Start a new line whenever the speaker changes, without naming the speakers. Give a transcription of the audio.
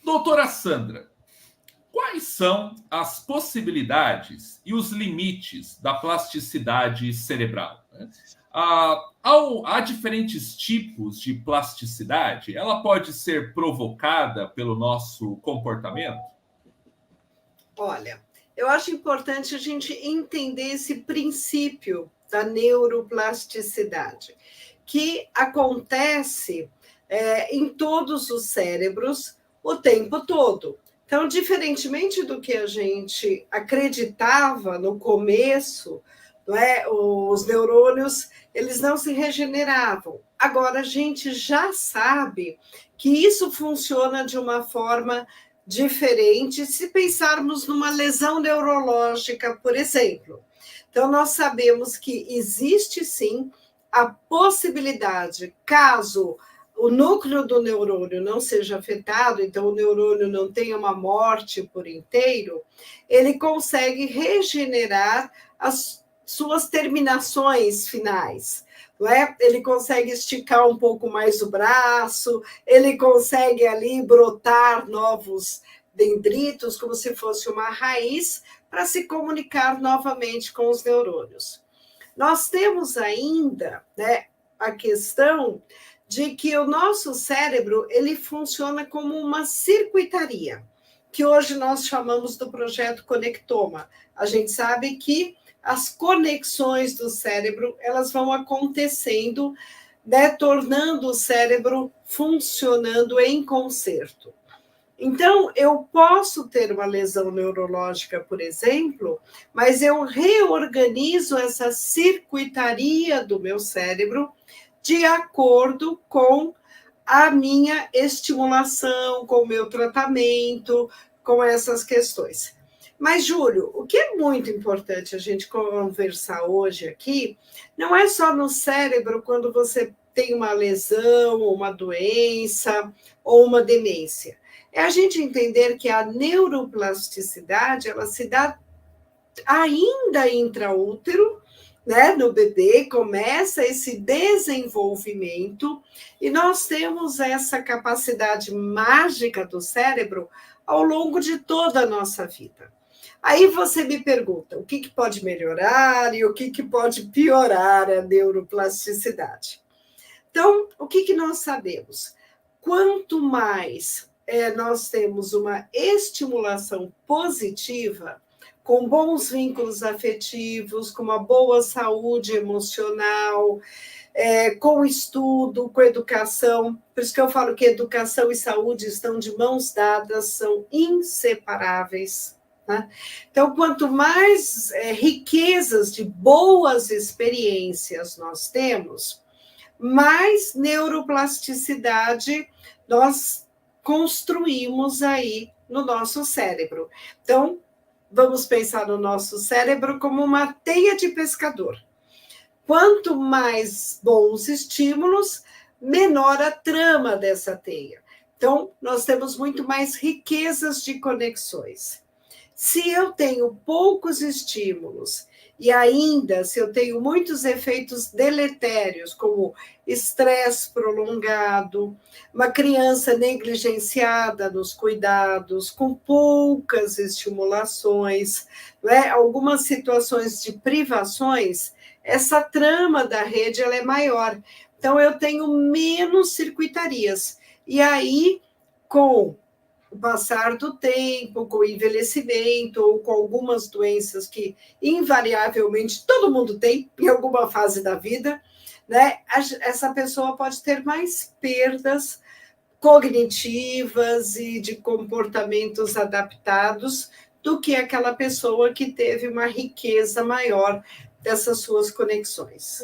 Doutora Sandra, quais são as possibilidades e os limites da plasticidade cerebral? Há diferentes tipos de plasticidade? Ela pode ser provocada pelo nosso comportamento?
Olha, eu acho importante a gente entender esse princípio da neuroplasticidade, que acontece em todos os cérebros o tempo todo. Então, diferentemente do que a gente acreditava no começo, não é? Os neurônios eles não se regeneravam. Agora a gente já sabe que isso funciona de uma forma diferente se pensarmos numa lesão neurológica, por exemplo. Então, nós sabemos que existe sim a possibilidade, caso o núcleo do neurônio não seja afetado, então o neurônio não tenha uma morte por inteiro, ele consegue regenerar as suas terminações finais. Não é? Ele consegue esticar um pouco mais o braço, ele consegue ali brotar novos dendritos, como se fosse uma raiz, para se comunicar novamente com os neurônios. Nós temos ainda, né, a questão de que o nosso cérebro ele funciona como uma circuitaria, que hoje nós chamamos do projeto Conectoma. A gente sabe que as conexões do cérebro elas vão acontecendo, né, tornando o cérebro funcionando em concerto. Então, eu posso ter uma lesão neurológica, por exemplo, mas eu reorganizo essa circuitaria do meu cérebro de acordo com a minha estimulação, com o meu tratamento, com essas questões. Mas, Júlio, o que é muito importante a gente conversar hoje aqui, não é só no cérebro quando você tem uma lesão, uma doença ou uma demência. É a gente entender que a neuroplasticidade, ela se dá ainda intraútero, né, no bebê, começa esse desenvolvimento, e nós temos essa capacidade mágica do cérebro ao longo de toda a nossa vida. Aí você me pergunta, o que pode melhorar e o que pode piorar a neuroplasticidade? Então, o que nós sabemos? Quanto mais nós temos uma estimulação positiva, com bons vínculos afetivos, com uma boa saúde emocional, com estudo, com educação. Por isso que eu falo que educação e saúde estão de mãos dadas, são inseparáveis. Né? Então, quanto mais riquezas de boas experiências nós temos, mais neuroplasticidade nós construímos aí no nosso cérebro. Então, vamos pensar no nosso cérebro como uma teia de pescador. Quanto mais bons estímulos, menor a trama dessa teia. Então, nós temos muito mais riquezas de conexões. Se eu tenho poucos estímulos e ainda se eu tenho muitos efeitos deletérios, como estresse prolongado, uma criança negligenciada nos cuidados, com poucas estimulações, né? Algumas situações de privações, essa trama da rede ela é maior. Então, eu tenho menos circuitarias. E aí, com o passar do tempo, com o envelhecimento ou com algumas doenças que invariavelmente todo mundo tem em alguma fase da vida, né? Essa pessoa pode ter mais perdas cognitivas e de comportamentos adaptados do que aquela pessoa que teve uma riqueza maior dessas suas conexões.